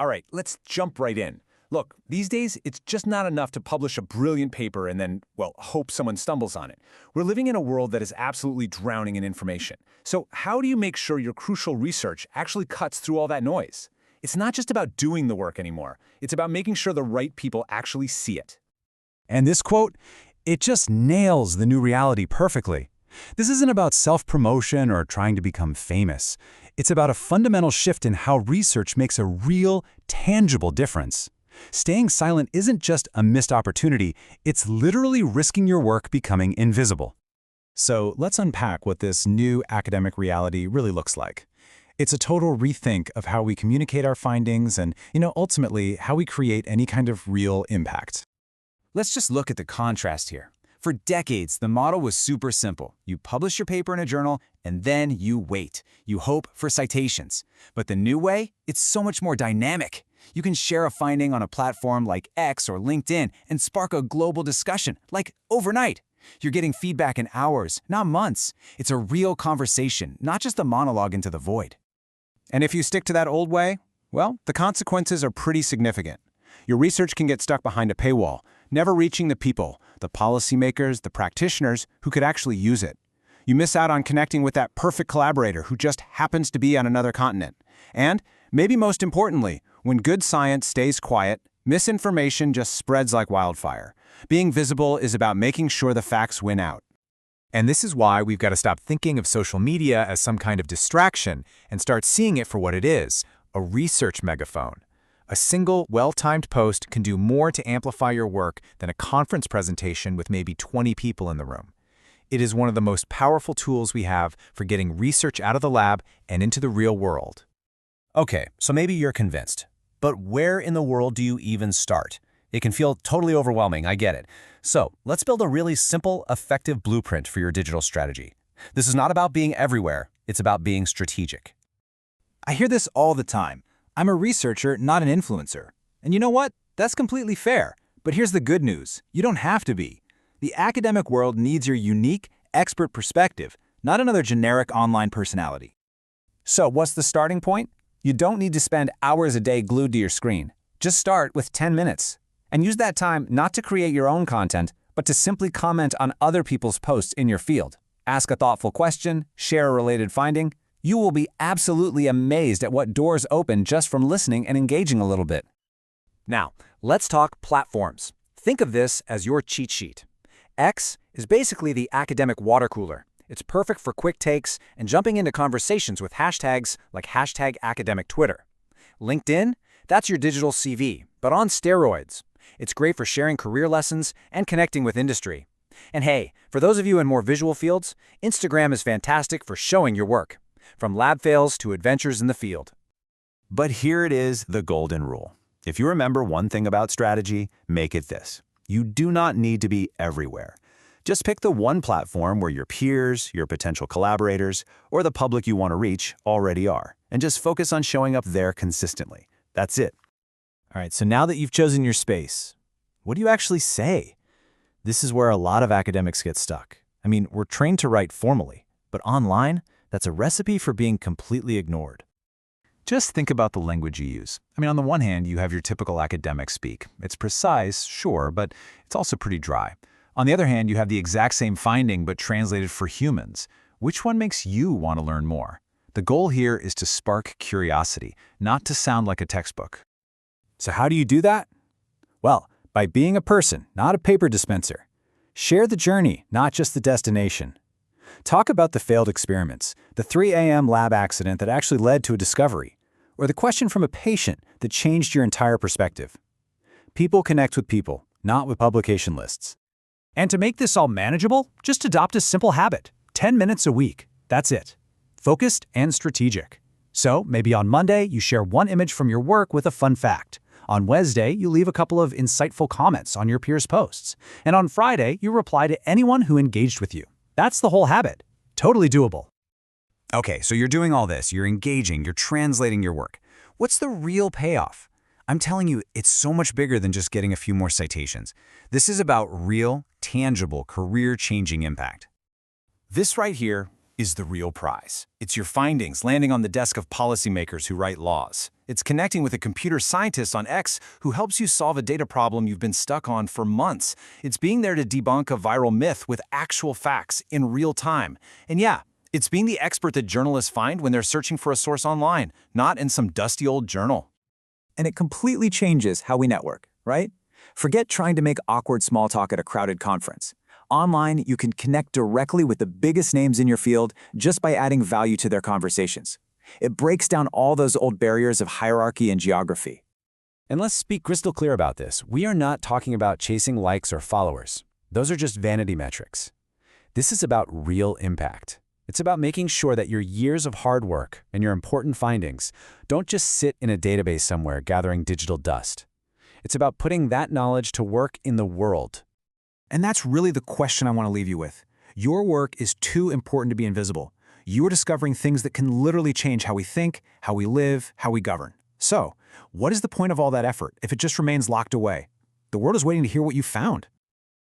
All right, let's jump right in. Look, these days, it's just not enough to publish a brilliant paper and then, well, hope someone stumbles on it. We're living in a world that is absolutely drowning in information. So how do you make sure your crucial research actually cuts through all that noise? It's not just about doing the work anymore. It's about making sure the right people actually see it. And this quote, it just nails the new reality perfectly. This isn't about self-promotion or trying to become famous. It's about a fundamental shift in how research makes a real, tangible difference. Staying silent isn't just a missed opportunity, it's literally risking your work becoming invisible. So let's unpack what this new academic reality really looks like. It's a total rethink of how we communicate our findings and, ultimately, how we create any kind of real impact. Let's just look at the contrast here. For decades, the model was super simple. You publish your paper in a journal, and then you wait. You hope for citations. But the new way? It's so much more dynamic. You can share a finding on a platform like X or LinkedIn and spark a global discussion, like overnight. You're getting feedback in hours, not months. It's a real conversation, not just a monologue into the void. And if you stick to that old way, well, the consequences are pretty significant. Your research can get stuck behind a paywall, never reaching the people, the policymakers, the practitioners who could actually use it. You miss out on connecting with that perfect collaborator who just happens to be on another continent. And, maybe most importantly, when good science stays quiet, misinformation just spreads like wildfire. Being visible is about making sure the facts win out. And this is why we've got to stop thinking of social media as some kind of distraction and start seeing it for what it is, a research megaphone. A single, well-timed post can do more to amplify your work than a conference presentation with maybe 20 people in the room. It is one of the most powerful tools we have for getting research out of the lab and into the real world. Okay, so maybe you're convinced. But where in the world do you even start? It can feel totally overwhelming, I get it. So let's build a really simple, effective blueprint for your digital strategy. This is not about being everywhere, it's about being strategic. I hear this all the time. I'm a researcher, not an influencer. And you know what? That's completely fair. But here's the good news. You don't have to be. The academic world needs your unique, expert perspective, not another generic online personality. So what's the starting point? You don't need to spend hours a day glued to your screen. Just start with 10 minutes. And use that time not to create your own content, but to simply comment on other people's posts in your field. Ask a thoughtful question, share a related finding. You will be absolutely amazed at what doors open just from listening and engaging a little bit. Now, let's talk platforms. Think of this as your cheat sheet. X is basically the academic water cooler. It's perfect for quick takes and jumping into conversations with hashtags like #academic_Twitter. LinkedIn, that's your digital CV, but on steroids. It's great for sharing career lessons and connecting with industry. And hey, for those of you in more visual fields, Instagram is fantastic for showing your work, from lab fails to adventures in the field. But here it is, the golden rule. If you remember one thing about strategy, make it this. You do not need to be everywhere. Just pick the one platform where your peers, your potential collaborators, or the public you want to reach already are, and just focus on showing up there consistently. That's it. All right, so now that you've chosen your space, what do you actually say? This is where a lot of academics get stuck. I mean, we're trained to write formally, but online, that's a recipe for being completely ignored. Just think about the language you use. I mean, on the one hand, you have your typical academic speak. It's precise, sure, but it's also pretty dry. On the other hand, you have the exact same finding but translated for humans. Which one makes you want to learn more? The goal here is to spark curiosity, not to sound like a textbook. So how do you do that? Well, by being a person, not a paper dispenser. Share the journey, not just the destination. Talk about the failed experiments, the 3 a.m. lab accident that actually led to a discovery, or the question from a patient that changed your entire perspective. People connect with people, not with publication lists. And to make this all manageable, just adopt a simple habit. 10 minutes a week. That's it. Focused and strategic. So maybe on Monday, you share one image from your work with a fun fact. On Wednesday, you leave a couple of insightful comments on your peers' posts. And on Friday, you reply to anyone who engaged with you. That's the whole habit. Totally doable. Okay, so you're doing all this. You're engaging. You're translating your work. What's the real payoff? I'm telling you, it's so much bigger than just getting a few more citations. This is about real, tangible, career-changing impact. This right here is the real prize. It's your findings landing on the desk of policymakers who write laws. It's connecting with a computer scientist on X who helps you solve a data problem you've been stuck on for months. It's being there to debunk a viral myth with actual facts in real time. And yeah, it's being the expert that journalists find when they're searching for a source online, not in some dusty old journal. And it completely changes how we network, right? Forget trying to make awkward small talk at a crowded conference. Online, you can connect directly with the biggest names in your field just by adding value to their conversations. It breaks down all those old barriers of hierarchy and geography. And let's speak crystal clear about this. We are not talking about chasing likes or followers. Those are just vanity metrics. This is about real impact. It's about making sure that your years of hard work and your important findings don't just sit in a database somewhere gathering digital dust. It's about putting that knowledge to work in the world. And that's really the question I want to leave you with. Your work is too important to be invisible. You are discovering things that can literally change how we think, how we live, how we govern. So, what is the point of all that effort if it just remains locked away? The world is waiting to hear what you found.